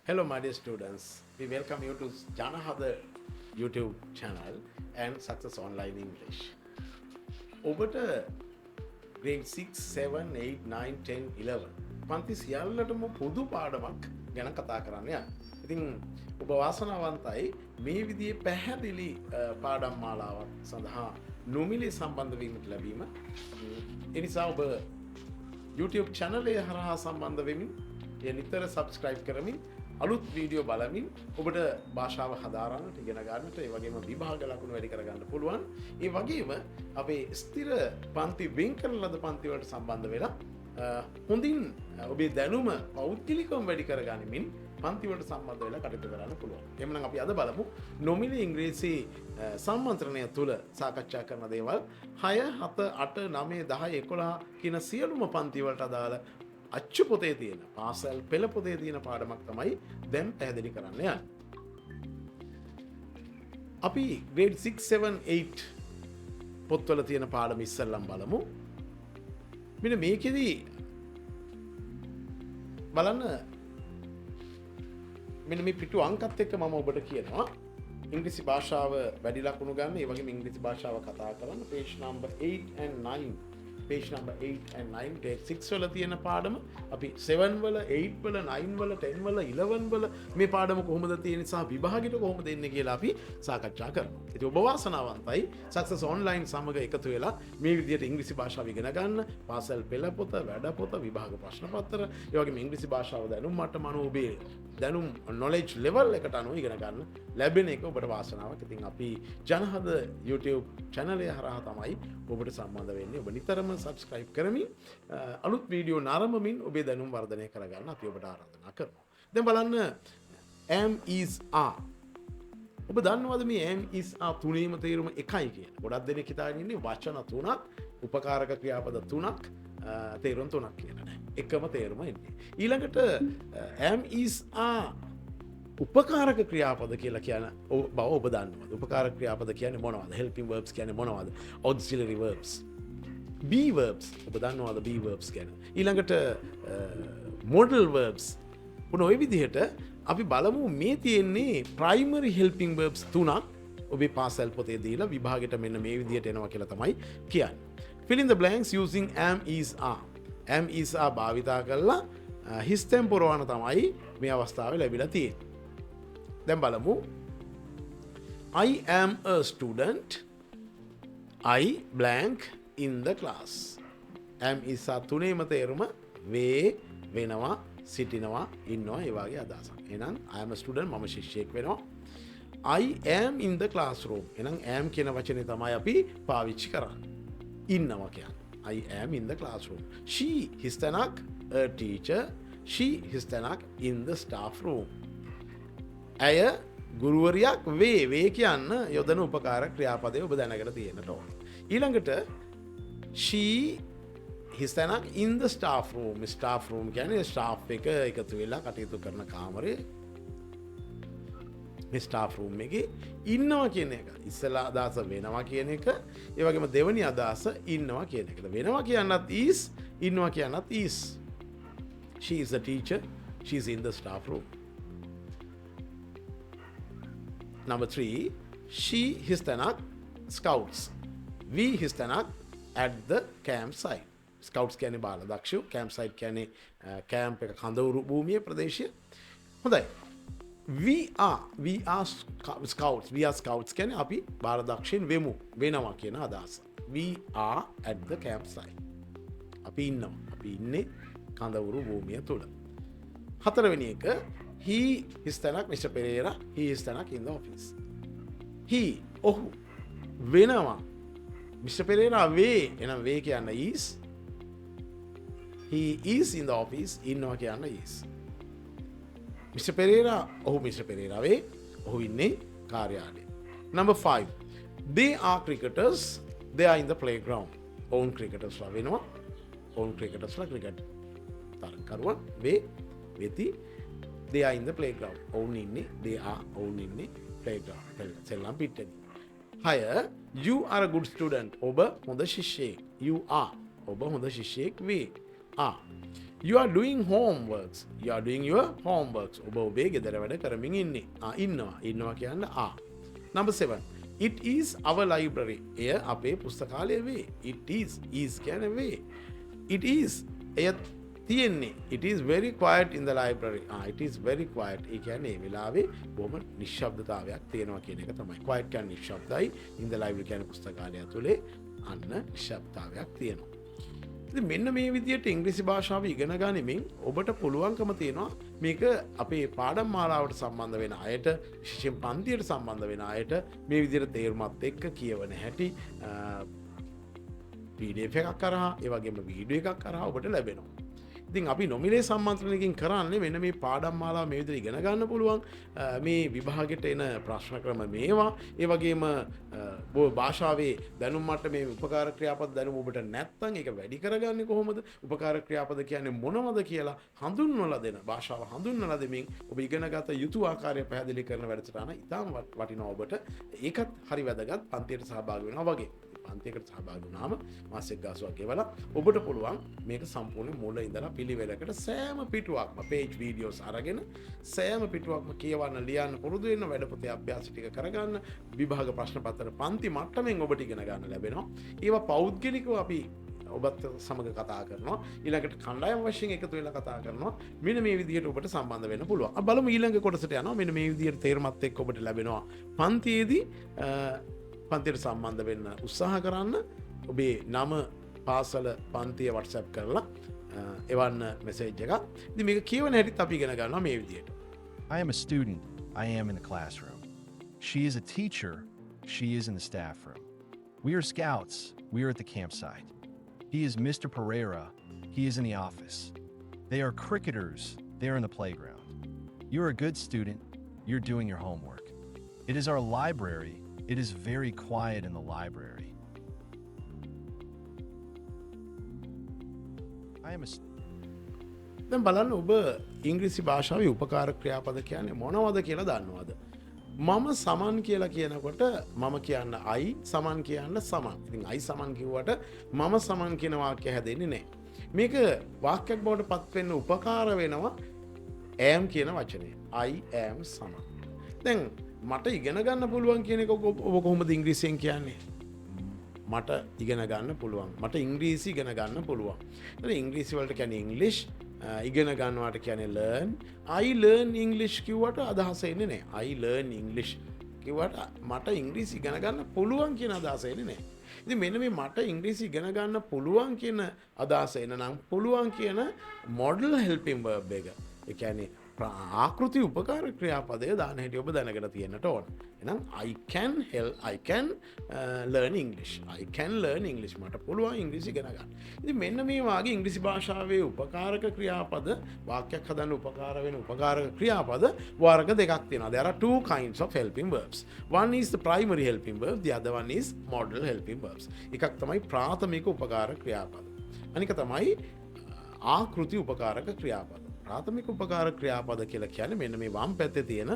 Hello, my dear students. We welcome you to Janahada YouTube channel and Success Online English. ඔබට grade 6, 7, 8, 9, 10, 11 පන්ති සියල්ලටම පොදු පාඩමක් ගැන කතා කරන්න යන්න. ඉතින් ඔබ වාසනාවන්තයි මේ විදිහේ පැහැදිලි පාඩම් මාලාවක් සඳහා නොමිලේ සම්බන්ධ වීමට ලැබීම. ඒ නිසා ඔබ YouTube channel එක හරහා සම්බන්ධ වෙමින් ඒ නිතර subscribe කරමින් අලුත් වීඩියෝ බලමින් ඔබට භාෂාව හදාරන්නට ඉගෙන ගන්නට ඒ වගේම විභාග ලකුණු වැඩි කරගන්න පුළුවන්. ඒ වගේම අපේ ස්ථිර පන්ති වෙන් කරන ලද පන්ති වලට සම්බන්ධ වෙලා හොඳින් ඔබේ දැනුම පෞද්ගලිකවම වැඩි කරගනිමින් පන්ති වලට සම්බන්ධ වෙලා කටයුතු කරන්න පුළුවන්. එහෙනම් අපි අද බලමු නොමිලේ ඉංග්‍රීසි සම්මන්ත්‍රණය තුල සාකච්ඡා කරන දේවල් 6, 7, 8, 9, 10, 11 කියන සියලුම පන්ති වලට අදාළ අච්චු පොතේ තියෙන පාසල් පෙළ පොතේ තියෙන පාඩමක් තමයි දැන් පැහැදිලි කරන්න යන්නේ. අපි grade 6, 7, 8 පොත්වල තියෙන පාඩම ඉස්සෙල්ලම බලමු. මෙන්න මේකෙදි බලන්න මෙන්න මේ පිටු අංකත් එක්ක මම ඔබට කියනවා ඉංග්‍රීසි භාෂාව වැඩි ලකුණු ගන්න, ඒ වගේම ඉංග්‍රීසි භාෂාව කතා කරන්න page number 8 and 9 page number 8 and 9 grade 6 වල තියෙන පාඩම අපි 7 වල 8 වල 9 වල 10 වල 11 වල මේ පාඩම කොහොමද තියෙන නිසා විභාගෙට කොහොමද එන්නේ කියලා අපි සාකච්ඡා කරනවා. ඉතින් ඔබ වාසනාවන්තයි Success Online සමග එකතු වෙලා මේ විදිහට ඉංග්‍රීසි භාෂාව ඉගෙන ගන්න, පාසල් පෙළ පොත, වැඩ පොත, විභාග ප්‍රශ්න පත්‍ර, ඒ වගේම ඉංග්‍රීසි භාෂාව දැනුම් මට්ටම අනුව ඔබේ දැනුම් knowledge level එකට අනුව ඉගෙන ගන්න ලැබෙන එක ඔබට වාසනාවක්. ඉතින් අපි ජනහද YouTube channel එක හරහා තමයි ඔබට සම්බන්ධ වෙන්නේ. ඔබ නිතරම subscribe කරමින් අලුත් වීඩියෝ නරඹමින් ඔබේ දැනුම වර්ධනය කරගන්න අපි ඔබට ආරාධනා කරනවා. දැන් බලන්න am is are. ඔබ දන්නවද මේ am is are තුනේම තේරුම එකයි කියන. ගොඩක් දෙනෙක් හිතාගෙන ඉන්නේ වචන තුනක්, උපකාරක ක්‍රියාපද තුනක්, තේරුම් තුනක් කියන නෑ. එකම තේරුම එන්නේ. ඊළඟට am is are උපකාරක ක්‍රියාපද කියලා කියන බව ඔබ දන්නවද? උපකාරක ක්‍රියාපද කියන්නේ මොනවද? helping verbs කියන්නේ මොනවද? auxiliary verbs. be verbs ඔබ දන්නවද be verbs ගැන? ඊළඟට modal verbs. ඔන්න ඔය විදිහට අපි බලමු මේ තියෙන්නේ primary helping verbs තුනක් ඔබේ පාසල් පොතේ දීලා විභාගෙට මෙන්න මේ විදිහට එනවා කියලා තමයි කියන්නේ. fill in the blanks using am is are. am is are භාවිතා කරලා හිස් තැන් පුරවන තමයි මේ අවස්ථාවේ ලැබිලා තියෙන්නේ. දැන් බලමු I am a student. I blank in the class. am is are තුනේම තේරුම වේ, වෙනවා, සිටිනවා, ඉන්නවා ඒ වගේ අදහසක්. එහෙනම් I am a student මම ශිෂ්‍යයෙක් වෙනවා. I am in the classroom. එහෙනම් am කියන වචනේ තමයි අපි පාවිච්චි කරන්නේ. ඉන්නවා කියන්නේ. I am in the classroom. She හිස්තැනක් a teacher. She හිස්තැනක් in the staff room. ඇය ගුරුවරියක් වේ කියන්න යොදන උපකාර ක්‍රියාපදය ඔබ දැනගෙන තියෙන්නට ඕන. ඊළඟට she හිස්තැනක් in the staff room. staff room කියන්නේ staff එක එකතු වෙලා කටයුතු කරන කාමරය. මේ staff room එකේ ඉන්නවා කියන එක ඉස්සලා අදහස වෙනවා කියන එක, ඒ වගේම දෙවෙනි අදහස ඉන්නවා කියන එක. වෙනවා කියන්නත් is, ඉන්නවා කියන්නත් is. She is a teacher. She is in the staff room. Number 3, she හිස්තැනක් scouts. We හිස්තැනක් at the campsite. Scouts කියන්නේ බාලදක්ෂයෝ, campsite කියන්නේ camp එක කඳවුරු භූමිය ප්‍රදේශය. හොඳයි. We are scouts. We are scouts කියන්නේ අපි බාලදක්ෂයන් වෙනවා කියන අදහස. We are at the campsite. අපි ඉන්නවා. අපි ඉන්නේ කඳවුරු භූමිය තුල. හතරවෙනි එක he හිස්තැනක් Mr. Pereira. He හිස්තැනක් in the office. He ඔහු වෙනවා. Mr. Pereira වේ. එහෙනම් වේ කියන්න is. He is in the office. ඉන්නවා කියන්න is. Mr. Pereira ඔහු Mr. Pereira වේ. ඔහු ඉන්නේ කාර්යාලයේ. Number 5. They are cricketers. They are in the playground. ඔවුන් cricketers ලා වෙනවා. ඔවුන් cricketers ලා cricket තරගකරුවන් වෙති. They are in the playground. ඔවුන් ඉන්නේ ඔවුන් ඉන්නේ playground. සෙල්ලම් පිට්ටේ. 6. You are a good student. ඔබ හොඳ ශිෂ්‍යයෙක්. You are. ඔබ හොඳ ශිෂ්‍යයෙක් වේ. you are doing homeworks. You are doing your homeworks. ඔබ ඔබේ ගෙදර වැඩ කරමින් ඉන්නේ. ඉන්නවා කියන්න ආ. Number 7. It is our library. එය අපේ පුස්තකාලය වේ. It is කියන්නේ වේ. It is එය තියෙන්නේ. It is very quiet in the library. It is very quiet. ඒ කියන්නේ මේ වෙලාවේ බොහොම නිශ්ශබ්දතාවයක් තියෙනවා කියන එක තමයි. Quiet කියන්නේ නිශ්ශබ්දයි. In the library කියන්නේ පුස්තකාලය ඇතුලේ අන්න නිශ්ශබ්දතාවයක් තියෙනවා. ඉතින් මෙන්න මේ විදිහට ඉංග්‍රීසි භාෂාව ඉගෙන ගනිමින් ඔබට පුළුවන්කම තියෙනවා මේක අපේ පාඩම් මාලාවට සම්බන්ධ වෙන අයට විශේෂයෙන් පන්තියට සම්බන්ධ වෙන අයට මේ විදිහට තේරුමත් එක්ක කියවන හැටි PDF එකක් කරහා ඒ වගේම වීඩියෝ එකක් කරහා ඔබට ලැබෙනවා. ඉතින් අපි නොමිලේ සම්මන්ත්‍රණයකින් කරන්නේ මෙන්න මේ පාඩම් මාලාව මේ විදිහට ඉගෙන ගන්න පුළුවන්. මේ විභාගෙට එන ප්‍රශ්න ක්‍රම මේවා. ඒ වගේම භාෂාවේ දැනුම් මට්ටමේ උපකාර ක්‍රියාපද දැනුම ඔබට නැත්නම් ඒක වැඩි කරගන්නේ කොහොමද? උපකාර ක්‍රියාපද කියන්නේ මොනවද කියලා හඳුන්වලා දෙන භාෂාව හඳුන්වලා දෙමින් ඔබ ඉගෙනගත යුතු ආකාරය පැහැදිලි කරන වැඩසටහන ඉතාම වටිනවා ඔබට. ඒකත් හරි වැදගත් පන්තියට සහභාගී වෙනවා වගේ. පන්තියකට සහභාගී වුණාම මාසෙක ගාසුවක් ගෙවලා ඔබට පුළුවන් මේක සම්පූර්ණ මුල ඉඳලා පිළිවෙලකට සෑම පිටුවක්ම page videos අරගෙන සෑම පිටුවක්ම කියවන්න ලියන්න පුරුදු වෙන්න වැඩපොතේ අභ්‍යාස ටික කරගන්න විභාග ප්‍රශ්න පත්‍ර පන්ති මට්ටමින් ඔබට ඉගෙන ගන්න ලැබෙනවා. ඒවා පෞද්ගලිකව අපි ඔබත් සමග කතා කරනවා. ඊළඟට කණ්ඩායම් වශයෙන් එකතු වෙලා කතා කරනවා. මෙන්න මේ විදිහට ඔබට සම්බන්ධ වෙන්න පුළුවන්. අපි බලමු ඊළඟ කොටසට යනවා. මෙන්න මේ විදිහට තේරුමත් එක්ක ඔබට ලැබෙනවා පන්තියේදී පන්තියට සම්බන්ධ වෙන්න උත්සාහ කරන්න ඔබේ නම පාසල පන්තිය WhatsApp කරලා එවන්න මෙසේජ් එකක්. ඉතින් මේක කියවන හැටිත් අපි ඉගෙන ගන්නවා මේ විදිහට. I am a student. I am in the classroom. She is a teacher. She is in the staff room. We are scouts. We are at the campsite. He is Mr. Pereira. He is in the office. They are cricketers. They are in the playground. You're a good student. You're doing your homework. It is our library. It is very quiet in the library. I am a දැන් බලන්න ඔබ ඉංග්‍රීසි භාෂාවේ උපකාර ක්‍රියාපද කියන්නේ මොනවද කියලා දන්නවද? මම සමන් කියලා කියනකොට මම කියන්න I සමන් කියන්න සමන්. ඉතින් I සමන් කිව්වට මම සමන් කියන වාක්‍යය හැදෙන්නේ නැහැ. මේක වාක්‍යයක් බවට පත් වෙන්න උපකාර වෙනවා am කියන වචනය. I am සමන්. දැන් මට ඉගෙන ගන්න පුළුවන් කියන එක ඔබ කොහොමද ඉංග්‍රීසියෙන් කියන්නේ? මට ඉගෙන ගන්න පුළුවන්. මට ඉංග්‍රීසි ඉගෙන ගන්න පුළුවන්. එතන ඉංග්‍රීසි වලට කියන්නේ English, ඉගෙන ගන්නවට කියන්නේ learn. I learn English කිව්වට අදහස එන්නේ නැහැ. I learn English කිව්වට මට ඉංග්‍රීසි ඉගෙන ගන්න පුළුවන් කියන අදහස එන්නේ නැහැ. ඉතින් මෙන්න මේ මට ඉංග්‍රීසි ඉගෙන ගන්න පුළුවන් කියන අදහස එන නම් පුළුවන් කියන modal helping verb එක. ඒ කියන්නේ ආකෘති උපකාර ක්‍රියාපදය දාන හැටි ඔබ දැනගෙන තියෙන්නට ඕන. එහෙනම් I can learn English. I can learn English. මට පුළුවන් ඉංග්‍රීසි ඉගෙන ගන්න. ඉතින් මෙන්න මේ වාගේ ඉංග්‍රීසි භාෂාවේ උපකාරක ක්‍රියාපද වාක්‍යයක් හදන්න උපකාර වෙන උපකාරක ක්‍රියාපද වර්ග දෙකක් තියෙනවා. There are two kinds of helping verbs. One is the primary helping verb, the other one is modal helping verbs. එකක් තමයි ප්‍රාථමික උපකාර ක්‍රියාපද. අනික තමයි ආකෘති උපකාරක ක්‍රියාපද. ප්‍රාථමික උපකාර ක්‍රියාපද කියලා කියන්නේ මෙන්න මේ වම් පැත්තේ තියෙන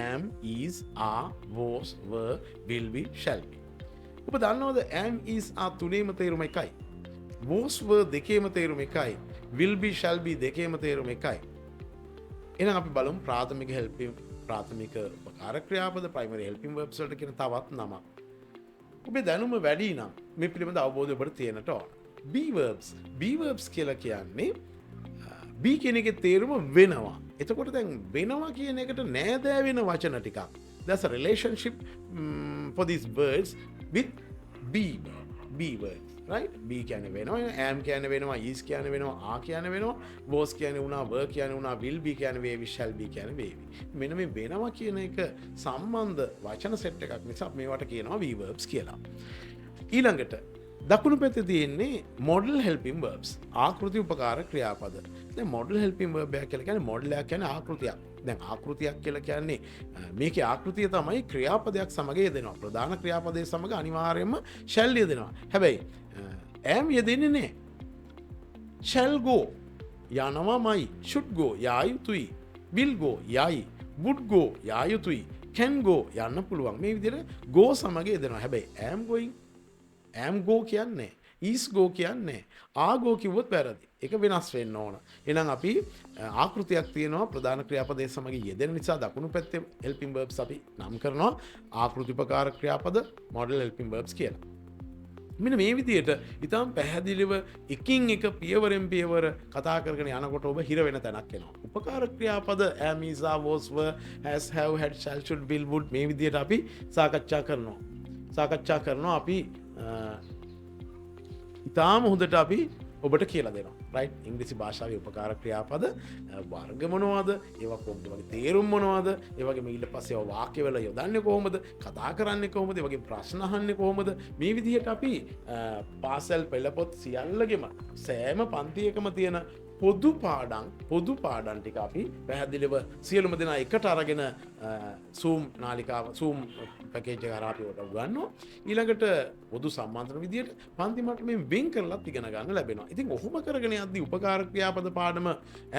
am, is, are, was, were, will be, shall be. ඔබ දන්නවද am, is, are තුනේම තේරුම එකයි. was, were දෙකේම තේරුම එකයි. will be, shall be දෙකේම තේරුම එකයි. එහෙනම් අපි බලමු ප්‍රාථමික උපකාර ක්‍රියාපද primary helping verbs වලට කියන තවත් නමක්. ඔබේ දැනුම වැඩි නම් මේ පිළිබඳ අවබෝධය ඔබට තියෙන්නට ඕන. be verbs කියලා කියන්නේ B කියන එකේ තේරුම වෙනවා. එතකොට දැන් වෙනවා කියන එකට නෑදෑ වෙන වචන ටිකක්. There's a relationship for these words with be words, right? B කියන්නේ වෙනවා, am කියන්නේ වෙනවා, is කියන්නේ වෙනවා, are කියන්නේ වෙනවා, was කියන්නේ වුණා, were කියන්නේ වුණා, will be කියන්නේ වේවි, shall be කියන්නේ වේවි. මෙන්න මේ වෙනවා කියන එක සම්බන්ධ වචන සෙට් එකක් නිසා මේවට කියනවා be verbs කියලා. ඊළඟට දකුණු පැත්තේ තියෙන්නේ modal helping verbs. ආකෘති උපකාර ක්‍රියාපද. දැන් modal helping verb එක කියලා කියන්නේ model එකක් කියන්නේ ආකෘතියක්. දැන් ආකෘතියක් කියලා කියන්නේ මේකේ ආකෘතිය තමයි ක්‍රියාපදයක් සමග යෙදෙනවා. ප්‍රධාන ක්‍රියාපදයේ සමග අනිවාර්යයෙන්ම shall යෙදෙනවා. හැබැයි am යෙදෙන්නේ නැහැ. shall go යනවාමයි, should go යා යුතුයි, will go යයි, would go යා යුතුයි, can go යන්න පුළුවන්. මේ විදිහට go සමග යෙදෙනවා. හැබැයි am go කියන්නේ ඊස් ගෝ කියන්නේ ආගෝ කිව්වොත් වැරදි. ඒක වෙනස් වෙන්න ඕන. එහෙනම් අපි ආකෘතියක් තියෙනවා ප්‍රධාන ක්‍රියාපදයේ සමග යෙදෙන නිසා දකුණු පැත්තේ helping verbs අපි නම් කරනවා ආකෘතිපකාර ක්‍රියාපද model helping verbs කියලා. මෙන්න මේ විදිහට ඉතාම පැහැදිලිව එකින් එක පියවරෙන් පියවර කතා කරගෙන යනකොට ඔබ හිර වෙන තැනක් එනවා. උපකාර ක්‍රියාපද am is are was were has have had shall should will would මේ විදිහට අපි සාකච්ඡා කරනවා අපි ඉතාම හොඳට අපි ඔබට කියලා දෙනවා. right ඉංග්‍රීසි භාෂාවේ උපකාර ක්‍රියාපද වර්ග මොනවද? ඒවා කොහොමද? වගේ තේරුම් මොනවද? ඒ වගේම ඊට පස්සේ ඒවා වාක්‍යවල යොදන්නේ කොහොමද? කතා කරන්නේ කොහොමද? ඒ වගේ ප්‍රශ්න අහන්නේ කොහොමද? මේ විදිහට අපි පාසල් පෙළපොත් සියල්ලගෙම සෑම පන්තියකම තියෙන පොදු පාඩම් ටික අපි පැහැදිලිව සියලුම දෙනා එකට අරගෙන Zoom නාලිකාව Zoom පැකේජ් එක හරහා අපි උගන්වනවා. ඊළඟට පොදු සම්මාන්ත්‍රණ විදියට පන්ති මට්ටමින් වෙන් කරලා ඉගෙන ගන්න ලැබෙනවා. ඉතින් ඔහොම කරගෙන යද්දී උපකාර ක්‍රියාපද පාඩම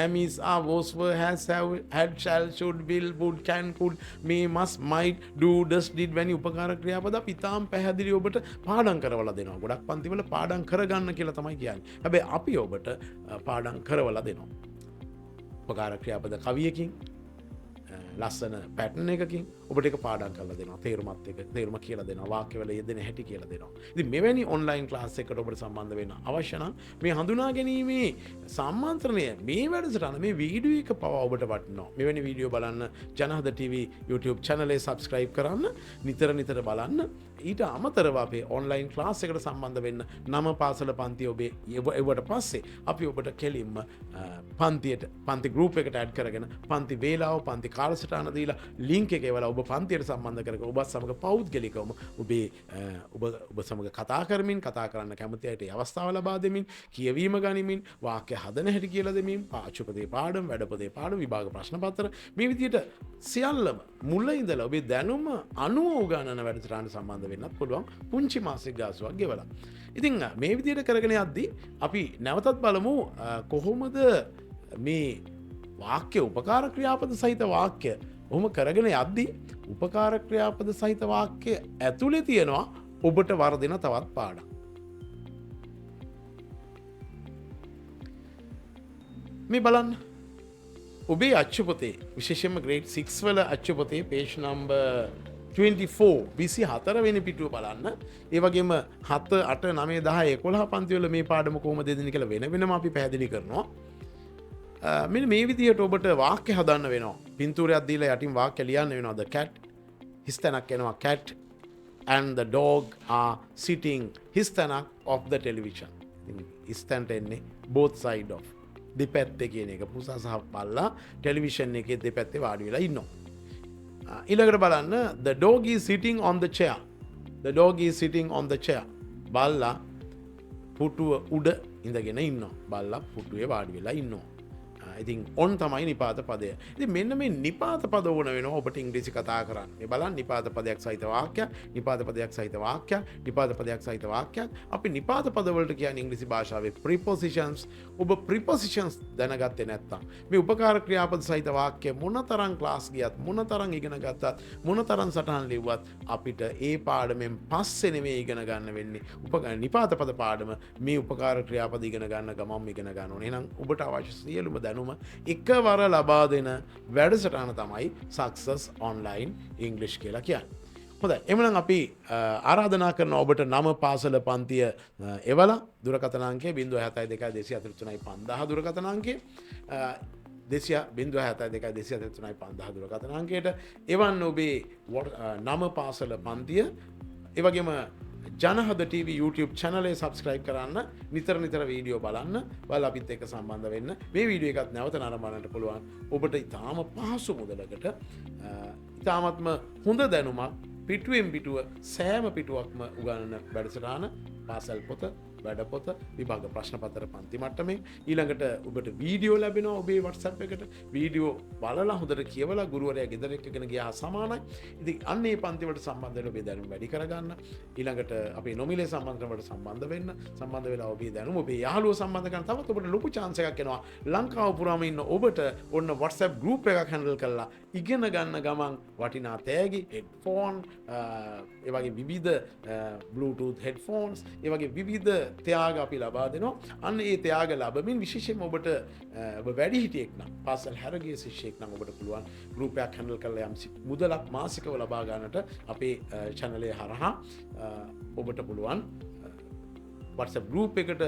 am is are was were has have had shall should will would can could may must might do does did වැනි උපකාර ක්‍රියාපද අපි තාම පැහැදිලි ඔබට පාඩම් කරවලා දෙනවා. ගොඩක් පන්තිවල පාඩම් කරගන්න කියලා තමයි කියන්නේ. හැබැයි අපි ඔබට පාඩම් කරවලා දෙනවා. උපකාර ක්‍රියාපද කවියකින් ලස්සන පැටර්න් එකකින් ඔබට ඒක පාඩම් කරලා දෙනවා. තේරුම කියලා දෙනවා. වාක්‍යවල යෙදෙන හැටි කියලා දෙනවා. ඉතින් මෙවැනි ඔන්ලයින් ක්ලාස් එකකට ඔබට සම්බන්ධ වෙන්න අවශ්‍ය නම් මේ හඳුනා ගැනීමේ සම්මාන්ත්‍රණය මේ වැඩසටහන මේ වීඩියෝ එක පවා ඔබට වටිනවා. මෙවැනි වීඩියෝ බලන්න ජනහද TV YouTube channel එක subscribe කරන්න, නිතර බලන්න. ඊට අමතරව අපේ ඔන්ලයින් ක්ලාස් එකට සම්බන්ධ වෙන්න නම පාසල පන්ති ඔබේ එවට පස්සේ අපි ඔබට කෙලින්ම පන්ති ගෲප් එකට ඇඩ් කරගෙන පන්ති වේලාව පන්ති කාලසටහන දීලා ලින්ක් එක එවලා ඔබ පන්තියට සම්බන්ධ කරගෙන ඔබත් සමග පෞද්ගලිකවම ඔබ සමග කතා කරන්න කැමති අයට අවස්ථාව ලබා දෙමින් කියවීම ගනිමින් වාක්‍ය හදන හැටි කියලා දෙමින් පාඨ්‍යපදේ පාඩම් වැඩපදේ පාඩම් විභාග ප්‍රශ්න පත්‍ර මේ විදිහට සියල්ලම මුල ඉඳලා ඔබේ දැනුම අනුව උගන්වන වැඩසටහන සම්බන්ධ වෙන්නත් පුළුවන් පුංචි මාසික ගාසුවක් ගෙවලා. ඉතින් මේ විදිහට කරගෙන යද්දී අපි නැවතත් බලමු කොහොමද මේ වාක්‍ය උපකාර ක්‍රියාපද සහිත වාක්‍ය ඔහොම කරගෙන යද්දී උපකාර ක්‍රියාපද සහිත වාක්‍ය ඇතුලේ තියෙනවා ඔබට වර්ධින තවත් පාඩම්. මේ බලන්න ඔබේ අච්චුපොතේ විශේෂයෙන්ම grade 6 වල අච්චුපොතේ page number 24 වෙනි පිටුව බලන්න. ඒ වගේම 7 8 9 10 11 පන්තිවල මේ පාඩම කොහොමද දෙන්නේ කියලා වෙනම අපි පැහැදිලි කරනවා. මෙන්න මේ විදිහට ඔබට වාක්‍ය හදන්න වෙනවා. පින්තූරයක් දීලා යටින් වාක්‍ය ලියන්න වෙනවා. The cat හිස්තැනක් එනවා. cat and the dog are sitting හිස්තැනක් of the television. හිස්තැනට එන්නේ both side of. දෙපැත්තේ කියන එක පුසා සහ බල්ලා ටෙලිවිෂන් එකේ දෙපැත්තේ වාඩි වෙලා ඉන්නවා. ඊළඟට බලන්න the dog is sitting on the chair. The dog is sitting on the chair. බල්ලා පුටුව උඩ ඉඳගෙන ඉන්නවා. බල්ලා පුටුවේ වාඩි වෙලා ඉන්නවා. ඉතින් ඔන් තමයි නිපාත පදය. ඉතින් මෙන්න මේ නිපාත පද ඕන වෙනවා ඔබට ඉංග්‍රීසි කතා කරන්න. මේ බලන්න නිපාත පදයක් සහිත වාක්‍යයක්, නිපාත පදයක් සහිත වාක්‍යයක්, නිපාත පදයක් සහිත වාක්‍යයක්. අපි නිපාත පද වලට කියන්නේ ඉංග්‍රීසි භාෂාවේ prepositions. ඔබ prepositions දැනගත්තේ නැත්නම් මේ උපකාර ක්‍රියාපද සහිත වාක්‍ය මොනතරම් ක්ලාස් ගියත්, මොනතරම් ඉගෙන ගත්තත්, මොනතරම් සටහන් ලිව්වත් අපිට ඒ පාඩමෙන් පස්සේ නෙමෙයි ඉගෙන ගන්න වෙන්නේ. නිපාත පද පාඩම මේ උපකාර ක්‍රියාපද ඉගෙන ගන්න ගමන්ම ඉගෙන ගන්න ඕනේ. එහෙනම් ඔබට අවශ්‍ය සියලුම දැනුම එකවර ලබා දෙන වැඩසටහන තමයි Success Online English කියලා කියන්නේ. හොඳයි. එhmenan අපි ආරාධනා කරන ඔබට නම පාසල පන්තිය එවලා දුරකථන අංකය 072 දුරකථන අංකය 072 දුරකථන අංකයට එවන්න ඔබේ නම පාසල පන්තිය ඒ වගේම ජනහද TV YouTube channel එක subscribe කරන්න නිතර වීඩියෝ බලන්න බලලා අපිත් එක්ක සම්බන්ධ වෙන්න මේ වීඩියෝ එකත් නැවත නරඹන්නට පුළුවන් ඔබට ඉතාම පහසු මුදලකට ඉතාමත්ම හොඳ දැනුමක් පිටුවෙන් පිටුව සෑම පිටුවක්ම උගන්වන වැඩසටහන පාසල් පොත වැඩපොත විභාග ප්‍රශ්න පත්‍ර පන්ති මට්ටමේ ඊළඟට ඔබට වීඩියෝ ලැබෙනවා ඔබේ WhatsApp එකට වීඩියෝ බලලා හොඳට කියවලා ගුරුවරයා ගෙදර එක්කගෙන ගියා සමානයි. ඉතින් අන්න ඒ පන්ති වලට සම්බන්ධ වෙලා ඔබේ දැනුම වැඩි කරගන්න. ඊළඟට අපේ නොමිලේ සම්බන්ධන වලට සම්බන්ධ වෙලා ඔබේ දැනුම ඔබේ යාළුවෝ සම්බන්ධ කරන තවත් ඔබට ලොකු chance එකක් එනවා. ලංකාව පුරාම ඉන්න ඔබට ඔන්න WhatsApp group එකක් handle කරලා ඉගෙන ගන්න ගමන් වටිනා තෑගි headphone ඒ වගේ විවිධ Bluetooth headphones ඒ වගේ විවිධ ත්‍යාග අපි ලබා දෙනවා. අන්න ඒ ත්‍යාග ලබමින් විශේෂයෙන්ම ඔබට වැඩි හිටියෙක් නම් පාසල් හැරගිය ශිෂ්‍යෙක් නම් ඔබට පුළුවන් ගෲපයක් හැන්ඩල් කරලා යම් මුදලක් මාසිකව ලබා ගන්නට අපේ channel එක හරහා ඔබට පුළුවන් WhatsApp group එකට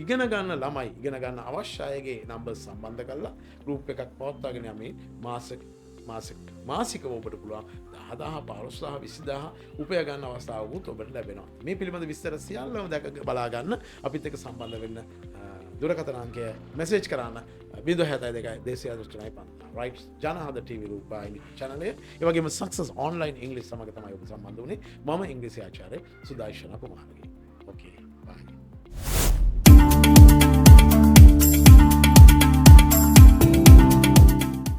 ඉගෙන ගන්න ළමයි ඉගෙන ගන්න අවශ්‍ය අයගේ නම්බර් සම්බන්ධ කරලා group එකක් පවත්වාගෙන යමින් මාසිකව ඔබට පුළුවන් 10,000 15,000 20,000 උපය ගන්න අවස්ථාවකුත් ඔබට ලැබෙනවා. මේ පිළිබඳ විස්තර සියල්ලම දැක බලා ගන්න අපිත් එක්ක සම්බන්ධ වෙන්න දුරකථන අංකය මැසේජ් කරන්න 072 239 right ජනහද TV රූපවාහිනි channel එක. ඒ වගේම success online english සමග තමයි ඔබ සම්බන්ධ වුනේ. මම ඉංග්‍රීසි ආචාර්ය සුදර්ශන කුමාරගේ. Okay, bye.